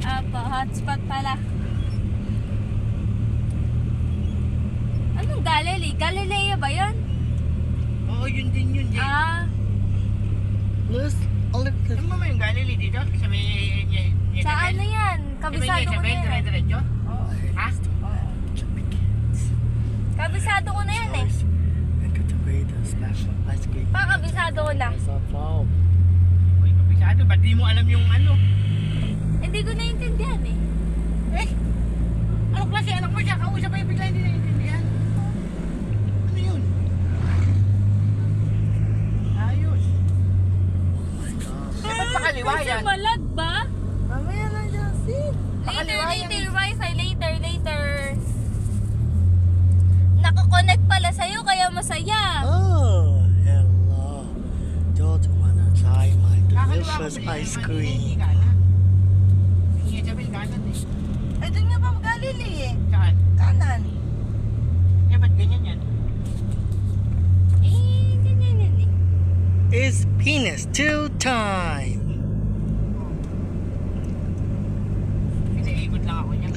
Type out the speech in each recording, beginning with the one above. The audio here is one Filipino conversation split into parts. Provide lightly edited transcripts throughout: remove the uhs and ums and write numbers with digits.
Apo, hotspot pala. Anong Galilee? Galileo ba yun? Oo, yun din yun. Ah, Let's look at Ano mo yung Galilee dito? Sa may... sa ano yan? Kabisado ko na yan. Dire-diretso? Ha? Kabisado ko na yan eh. Look at the way the special ice cream. Kabisado ko lang. It's a foam. Uy, kabisado. Ba't di mo alam yung ano? Hindi ko naiintindihan eh. Eh? Ano klase? Anak mo siya? Kausap pa yung bigla hindi naiintindihan. Ano yun? Ayos. Oh my gosh. Eh, ba't pakaliwa Kasi yan? malag ba? Mamaya na dyan, see? Later, Wi-Fi, later. Nakakonect pala sa'yo, kaya masaya. Oh, hello. Don't wanna try my Kakaliwa ko delicious ba yan? ice Hindi cream. ka na. Hindi ka sabi kanan eh. Ay, doon nga pa Galilee eh. Saan? Kanan. Eh, ba't ganyan yan? Ganyan. It's penis 2 time. Pinaikot lang ako niya.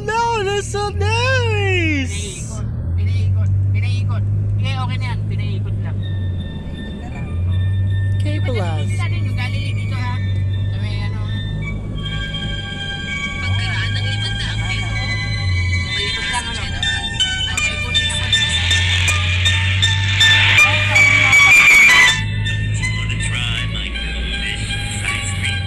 No, that's so nice. Pinaikot. Okay, okay na yan. Pinaikot lang. Cable Pwede us. natin yung Galilee dito ha. Sa may ano. Pagkaraan ng 500 metro, Pinaikot lang ano. General. Pinaikutin ako. Wanna try my delicious ice cream?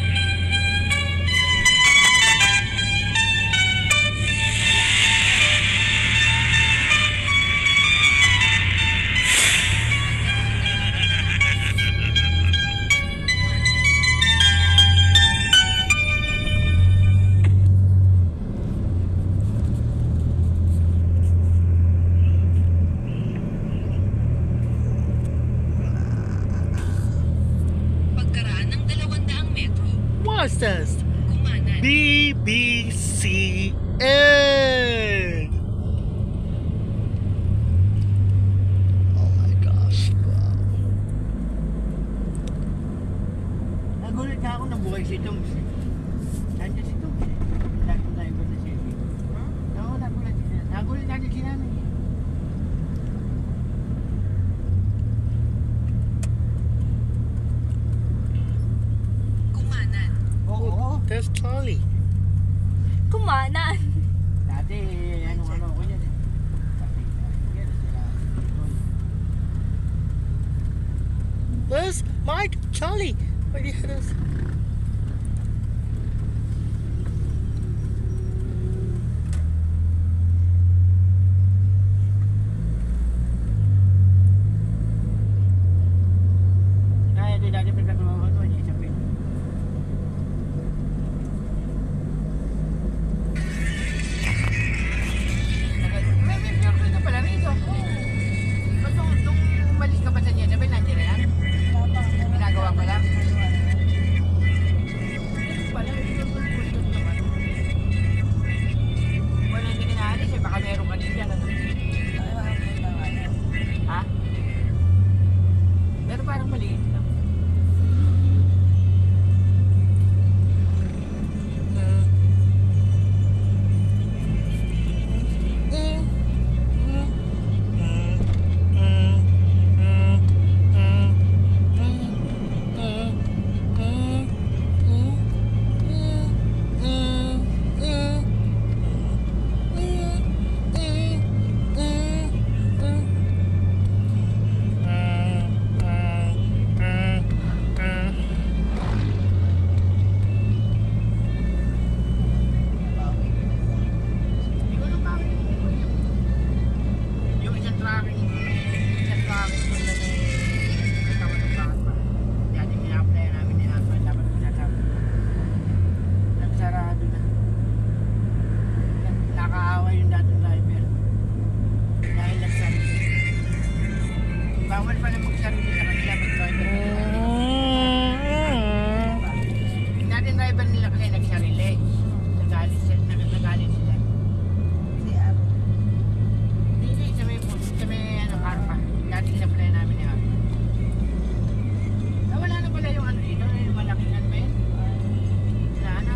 Pagkaraan ng 200 metro, What's this? kumanan. BBCN. Oh my gosh. Wow. Nagulat na ako ng buhay si Toms. Nandiyan si Toms. Lagi tayo ba na siya? Oo, nagulat siya. Nagulat natin si nanay. Kumanan. Oo. There's Charlie. Kumanan. Dati, ano ko yan eh. Yan, sila. Where's Mike? Charlie. Where do you head us? Kaya ito dati pinagkakaroon ko niya sa pin. May pure dito pala rito. Ba't nung umalis ka ba sa niya? Sabi nandiyan na yan? Ginagawa pa lang? Pala, pure naman. Wala hindi kinaalis eh. Baka meron ka din dyan. Ano? Ha? Pero parang maliit lang. Hindi ko alam bakit yung isang tracking ko na nagtawa ng bakit pa. Dati pina-apply namin dapat pinasabi. Nagsarado na. Nakaawa yung dating driver. Dahil nagsarili. Bawal pa na magsarili sa kanila mag-driver. Yung dating driver nila kasi nagsarili. Nagalit sila. Hindi, sa may ano, karpa. Dati in-apply namin yung karpa. Wala na pala yung ano dito, yung malaking ano ba yun? Sa ano?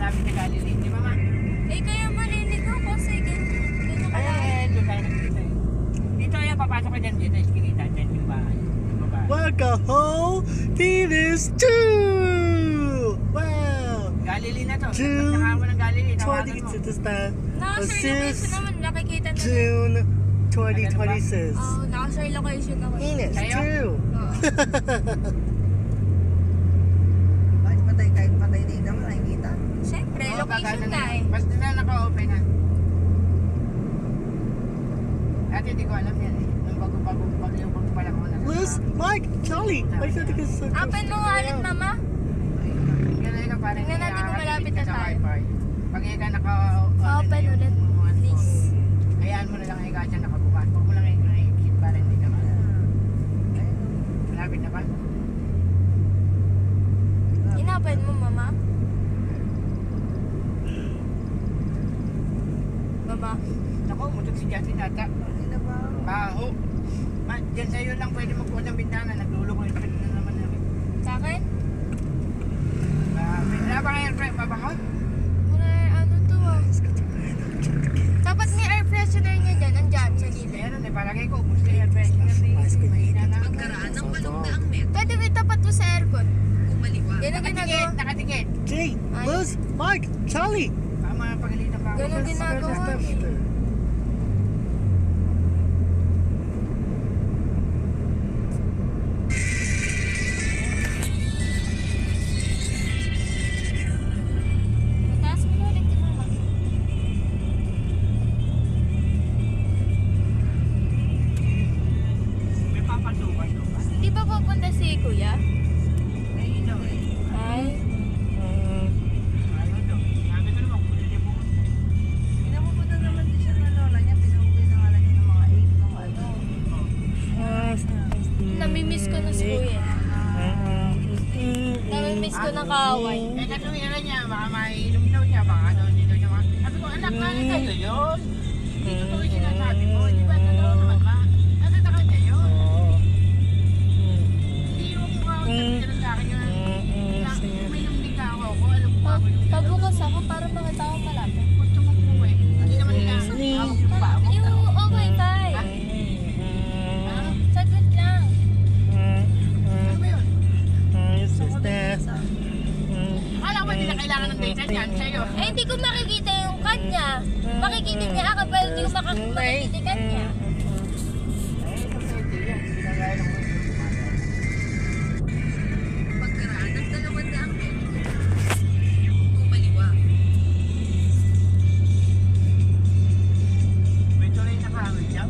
malapit na Galilee. Di ba, ma? Eh, kaya maliligaw kasi ganyan kalaki. Ay, doon tayo nakikita eh. Dito yan, papasok ka dyan dito. Iskinita dyan yung bahay. Yung babae. Alcohol, Venus 2! Wow! Galilee na to. June Saka mo ng Galilee. Tawagan mo. 20 to start. Naka-sure location naman, nakikita na. June 2026. Oh, naka-sure location ako. Venus Kayo? 2. Oo. Kahit patay dito mo nakikita. Siyempre, Oo, location kakano na eh. Basta na naka-open na. At hindi ko alam yan eh. Nung bago yung bago pala ko na. Liz, Mike, Charlie. I said because so close Open to mo nga ulit, the ground. mama. Ganun ka parang Tingnan natin kung malapit na sa tayo. Wi-Fi. Pag ika naka... Open yung- ulit, please. Hayaan mo na lang ika dyan nakabukas. Huwag mo lang i-exit para hindi ka ma... Malapit na ba? Inopen mo, mama. Baba. Naku, umutot si Justin ata. Hindi na ba? Baho. Diyan sa'yo lang pwede magbukas ng bintana. Naglulo ko yung split na naman namin. Sa akin? Wala ba nga air mabango? Wala, ano to ah. Dapat may air freshener niya dyan, andyan, sa gilid. Meron eh, palagay ko. Gusto yung air freshener na yun. Mahina na. Pwede mo itapat mo sa aircon. Yan ang Nakatikit, ginagawa. nakatikit. Jay, Liz, Mike, Charlie. Mga pagalitan pa ako. Ganun ginagawa eh. Mataas mo na ulit yung mama. May papasukan doon ba? Di ba pupunta si kuya? Ay, ito eh. Ay. Ayaw doon. Sabi ko naman, kung hindi pumunta. Pinapupunta naman din siya ng lola niya. Pinauwi na nga lang niya ng mga 8 ng ano. Namimiss ko na si kuya. Namimiss ko ng kaaway. Eh, katuwiran niya, baka maiinom daw niya, baka ano, hindi daw niya Sabi ko, anak, ano sa'yo yun? Hindi totoo yung sinasabi mo. Di ba, totoo naman ba? Nasa sa kanya yun. Hindi yung mukha ko sabihin sa akin yun. Uminom din ka ako. Alam ko ako yung Pabukas ako para makita ko malapit. gusto mong buhay. Hindi naman nila hawak yung paa mo. Yung okay tay. Saglit lang. Ano ba yun? Sister. Akala ko hindi na kailangan ng data niyan sa'yo. Eh, hindi ko makikita yung kanya. Makikita niya ako, pero hindi ko makikita yung kanya. Eh, ito pwede yan. Ginagaya lang ko yung Pagkaraan ng 200 metro. Kumaliwa. may tuloy na kahawin niya.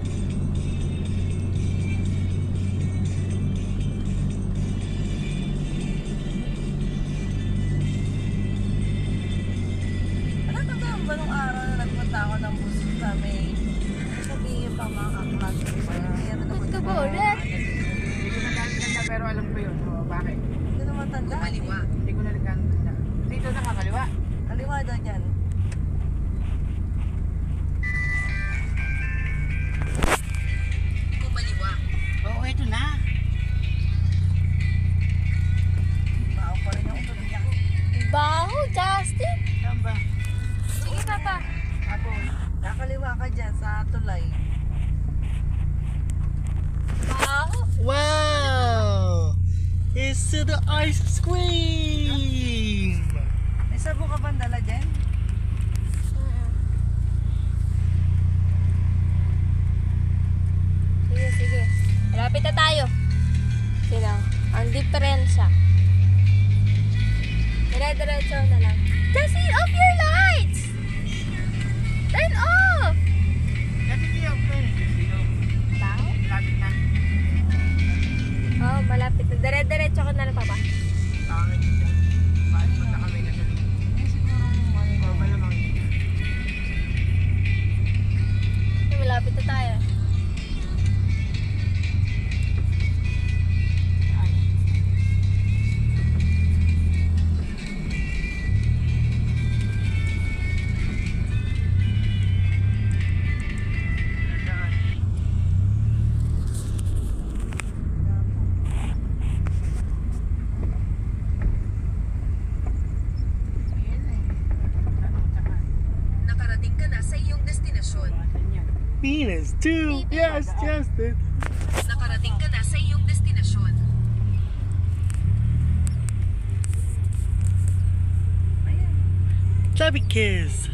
Natatandaan ba nung araw na nagpunta ako ng bus sa may sabihin pa mga kaklase ko pa mayroon Ba't naman ka ba ulit? Hindi ko na ganda pero alam ko yun. So, bakit? hindi naman tanda Hindi ko na ganda. Dito na kakaliwa. kaliwa daw dyan Oo, ito na. baka pa rin yung utubiyak Baho, Justin. Saan ba? Sige, papa. Ako. kakaliwa ka dyan sa tulay Baho. Wow! It's to the ice cream. may sabong ka bang dala dyan? Sige, sige. Malapit na tayo. Sino? Ang diferensya. Dire-diretso na lang. Justin, off your lights! Turn off! Dati di ako pwede. Dito. Baho? Lapit na. Oh, malapit na. Dire-diretso ko na lang, papa. Pangit siya. Bakit punta kami na sa Oo, malamang hindi. Malapit na tayo. Venus too. Yes, Justin. Nakarating ka na sa iyong destinasyon. Chubby kiss.